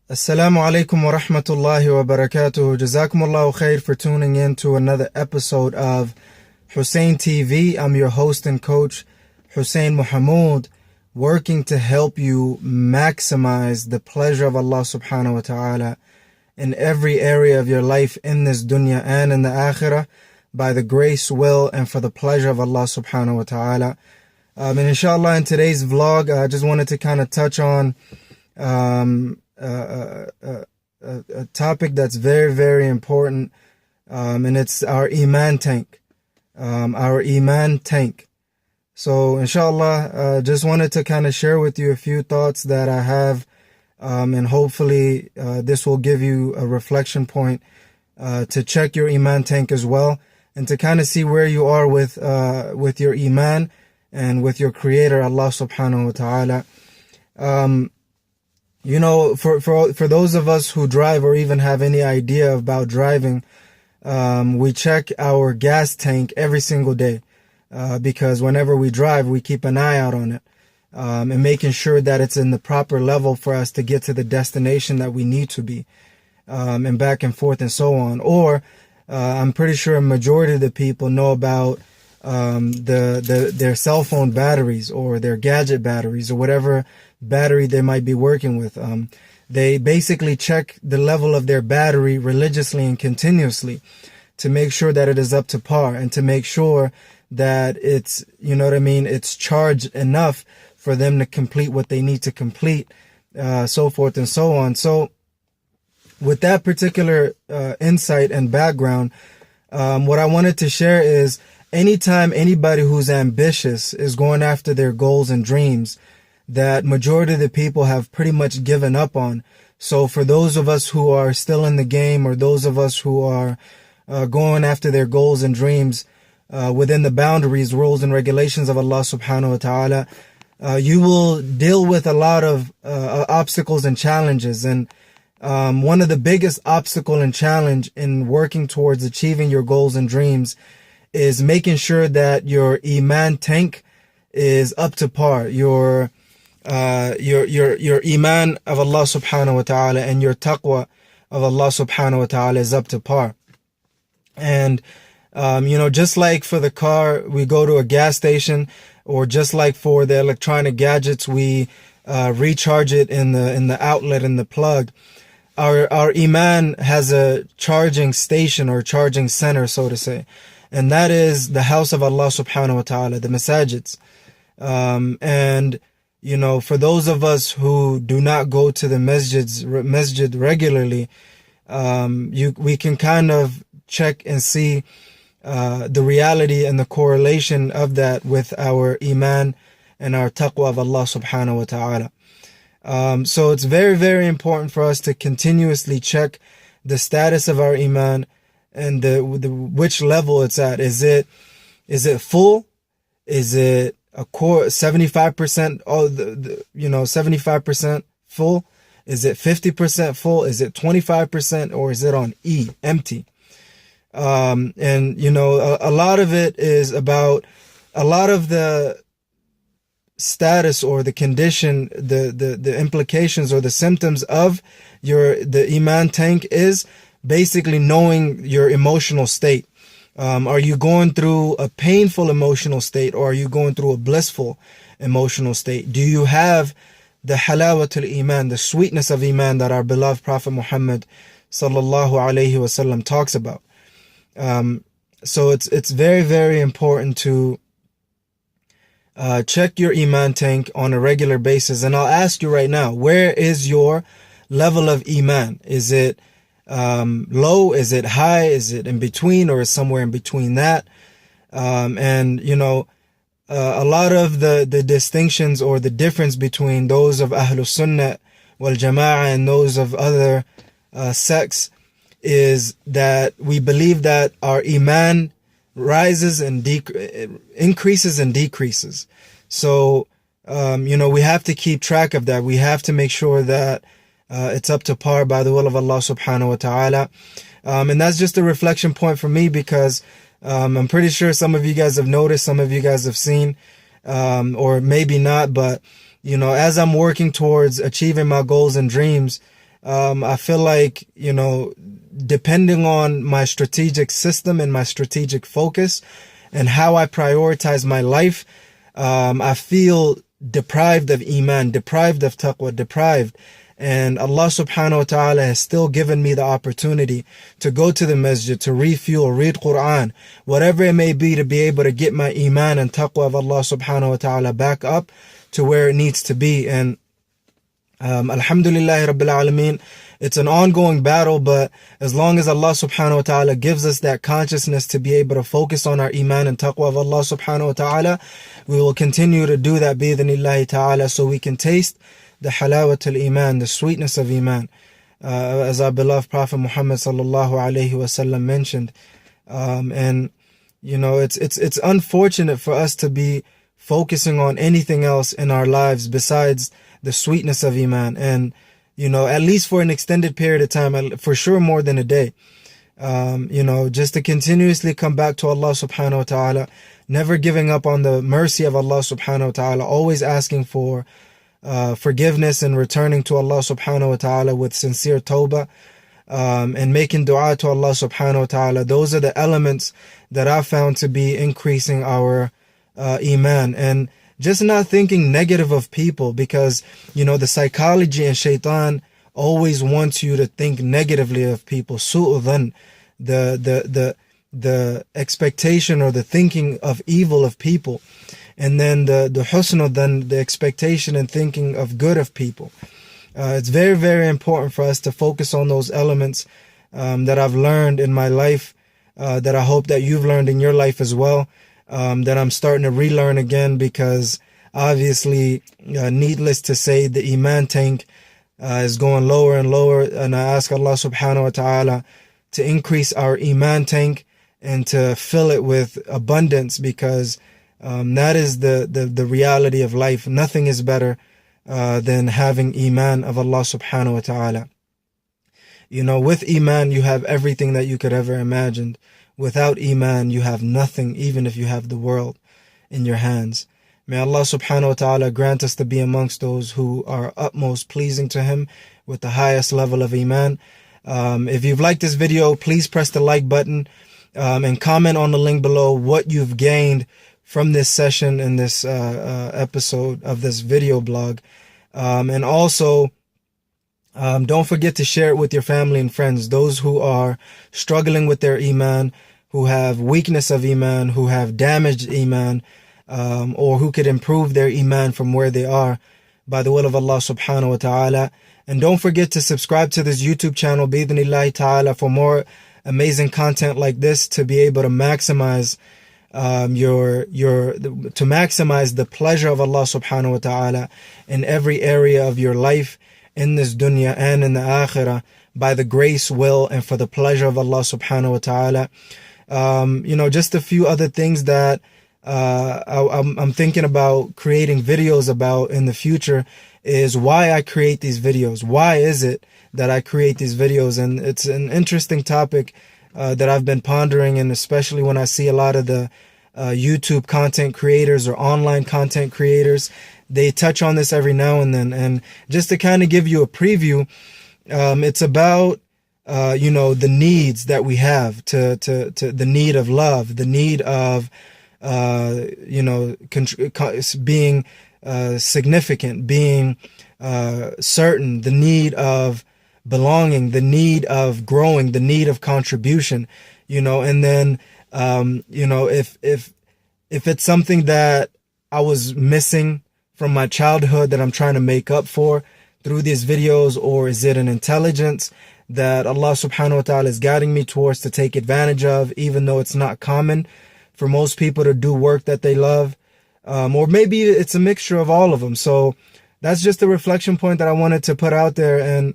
Assalamu alaikum wa rahmatullahi wa barakatuh. Jazakumullahu khair for tuning in to another episode of Hussein TV. I'm your host and coach, Hussein Muhammad, working to help you maximize the pleasure of Allah subhanahu wa ta'ala in every area of your life in this dunya and in the akhirah by the grace, will, and for the pleasure of Allah subhanahu wa ta'ala. And inshallah, in today's vlog, I just wanted to kind of touch on a topic that's very, very important, and it's our Imaan tank. Our Imaan tank. So, inshallah, just wanted to kind of share with you a few thoughts that I have, and hopefully this will give you a reflection point to check your Imaan tank as well, and to kind of see where you are with your Imaan and with your Creator, Allah subhanahu wa ta'ala. You know, for those of us who drive or even have any idea about driving, we check our gas tank every single day, because whenever we drive, we keep an eye out on it, and making sure that it's in the proper level for us to get to the destination that we need to be, and back and forth and so on. Or, I'm pretty sure a majority of the people know about their cell phone batteries or their gadget batteries or whatever battery they might be working with. They basically check the level of their battery religiously and continuously to make sure that it is up to par and to make sure that it's, you know what I mean, it's charged enough for them to complete what they need to complete, so forth and so on. So with that particular insight and background, what I wanted to share is anytime anybody who's ambitious is going after their goals and dreams, that majority of the people have pretty much given up on. So for those of us who are still in the game, or those of us who are going after their goals and dreams within the boundaries, rules, and regulations of Allah subhanahu wa ta'ala, you will deal with a lot of obstacles and challenges. And one of the biggest obstacle and challenge in working towards achieving your goals and dreams is making sure that your Imaan tank is up to par. Your Imaan of Allah subhanahu wa ta'ala and your taqwa of Allah subhanahu wa ta'ala is up to par. And, you know, just like for the car, we go to a gas station, or just like for the electronic gadgets, we recharge it in the outlet, in the plug. Our Imaan has a charging station or charging center, so to say. And that is the house of Allah subhanahu wa ta'ala, the masajids. And, you know, for those of us who do not go to the masjid regularly, we can kind of check and see the reality and the correlation of that with our Imaan and our taqwa of Allah subhanahu wa ta'ala. So it's very, very important for us to continuously check the status of our Imaan and which level it's at. Is it full? Is it a core 75%? 75% full? Is it 50% full? Is it 25%? Or is it on E, empty? And you know, a lot of it is about a lot of the status or the condition, the implications or the symptoms of the Imaan tank is basically knowing your emotional state. Are you going through a painful emotional state, or are you going through a blissful emotional state? Do you have the halawatul Iman, the sweetness of Iman that our beloved Prophet Muhammad sallallahu alaihi wasallam talks about? So it's very, very important to check your Imaan tank on a regular basis. And I'll ask you right now, where is your level of Iman? Is it low? Is it high? Is it in between, or is somewhere in between that? And you know, a lot of the distinctions or the difference between those of Ahlus Sunnah wal Jama'ah and those of other sects is that we believe that our Iman rises and increases and decreases. So, you know, we have to keep track of that. We have to make sure that it's up to par by the will of Allah subhanahu wa ta'ala. And that's just a reflection point for me, because I'm pretty sure some of you guys have noticed, some of you guys have seen, or maybe not, but you know, as I'm working towards achieving my goals and dreams, I feel like, depending on my strategic system and my strategic focus and how I prioritize my life, I feel deprived of Iman, deprived of taqwa, deprived. And Allah subhanahu wa ta'ala has still given me the opportunity to go to the masjid, to refuel, read Quran, whatever it may be, to be able to get my Iman and taqwa of Allah subhanahu wa ta'ala back up to where it needs to be. And alhamdulillah rabbil alameen, it's an ongoing battle, but as long as Allah subhanahu wa ta'ala gives us that consciousness to be able to focus on our Iman and taqwa of Allah subhanahu wa ta'ala, we will continue to do that bi'idhnillahi ta'ala, so we can taste the halawat al-Iman, the sweetness of Iman, as our beloved Prophet Muhammad sallallahu alayhi wasallam mentioned. And it's unfortunate for us to be focusing on anything else in our lives besides the sweetness of Iman. And at least for an extended period of time, for sure more than a day, just to continuously come back to Allah subhanahu wa ta'ala, never giving up on the mercy of Allah subhanahu wa ta'ala, always asking for forgiveness and returning to Allah subhanahu wa ta'ala with sincere tawbah, and making dua to Allah subhanahu wa ta'ala. Those are the elements that I found to be increasing our Iman. And just not thinking negative of people, because the psychology and shaitan always wants you to think negatively of people. Su'udhan, the expectation or the thinking of evil of people, and then the husn, then the expectation and thinking of good of people. It's very, very important for us to focus on those elements that I've learned in my life, that I hope that you've learned in your life as well, that I'm starting to relearn again, because obviously, needless to say, the Iman tank is going lower and lower, and I ask Allah subhanahu wa ta'ala to increase our Iman tank and to fill it with abundance, because that is the reality of life. Nothing is better than having Iman of Allah subhanahu wa ta'ala. With Iman, you have everything that you could ever imagine. Without Iman, you have nothing, even if you have the world in your hands. May Allah subhanahu wa ta'ala grant us to be amongst those who are utmost pleasing to Him with the highest level of Iman. If you've liked this video, please press the like button, and comment on the link below what you've gained from this session in this episode of this video blog. And also, don't forget to share it with your family and friends, those who are struggling with their Iman, who have weakness of Iman, who have damaged Iman, or who could improve their Iman from where they are by the will of Allah subhanahu wa ta'ala. And don't forget to subscribe to this YouTube channel, bi'idhnillahi ta'ala, for more amazing content like this, to be able to maximize to maximize the pleasure of Allah subhanahu wa ta'ala in every area of your life, in this dunya and in the akhirah, by the grace, will, and for the pleasure of Allah subhanahu wa ta'ala. Just a few other things that I'm thinking about creating videos about in the future is why I create these videos. Why is it that I create these videos? And it's an interesting topic that I've been pondering, and especially when I see a lot of the YouTube content creators or online content creators, they touch on this every now and then. And just to kind of give you a preview, it's about the needs that we have, to the need of love, the need of being significant, being certain, the need of belonging, the need of growing, the need of contribution, and then if it's something that I was missing from my childhood that I'm trying to make up for through these videos, or is it an intelligence that Allah subhanahu wa ta'ala is guiding me towards to take advantage of, even though it's not common for most people to do work that they love, or maybe it's a mixture of all of them. So that's just a reflection point that I wanted to put out there, and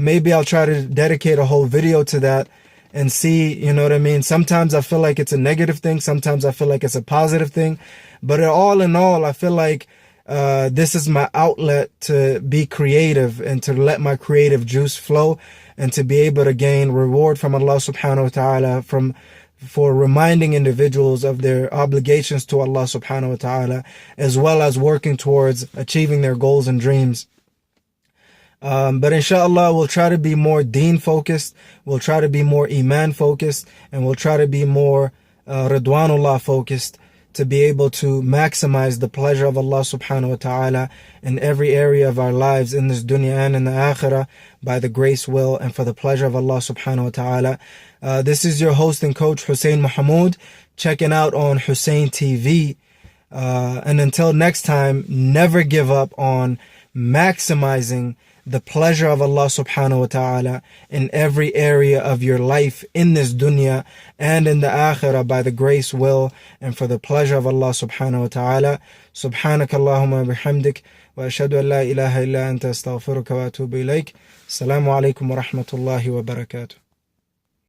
maybe I'll try to dedicate a whole video to that and see, you know what I mean? Sometimes I feel like it's a negative thing, sometimes I feel like it's a positive thing, but all in all, I feel like this is my outlet to be creative and to let my creative juice flow, and to be able to gain reward from Allah subhanahu wa ta'ala for reminding individuals of their obligations to Allah subhanahu wa ta'ala, as well as working towards achieving their goals and dreams. But inshallah, we'll try to be more deen focused, we'll try to be more Iman focused, and we'll try to be more Ridwanullah focused, to be able to maximize the pleasure of Allah subhanahu wa ta'ala in every area of our lives, in this dunya and in the akhirah, by the grace, will, and for the pleasure of Allah subhanahu wa ta'ala. This is your host and coach, Hussein Mahmoud, checking out on Hussein TV. And until next time, never give up on maximizing the pleasure of Allah subhanahu wa ta'ala in every area of your life, in this dunya and in the akhirah, by the grace, will, and for the pleasure of Allah subhanahu wa ta'ala. Subhanakallahumma bihamdik, wa ashhadu an la ilaha illa anta astaghfiruka wa atubu ilayk. Assalamu alaikum wa rahmatullahi wa barakatuh.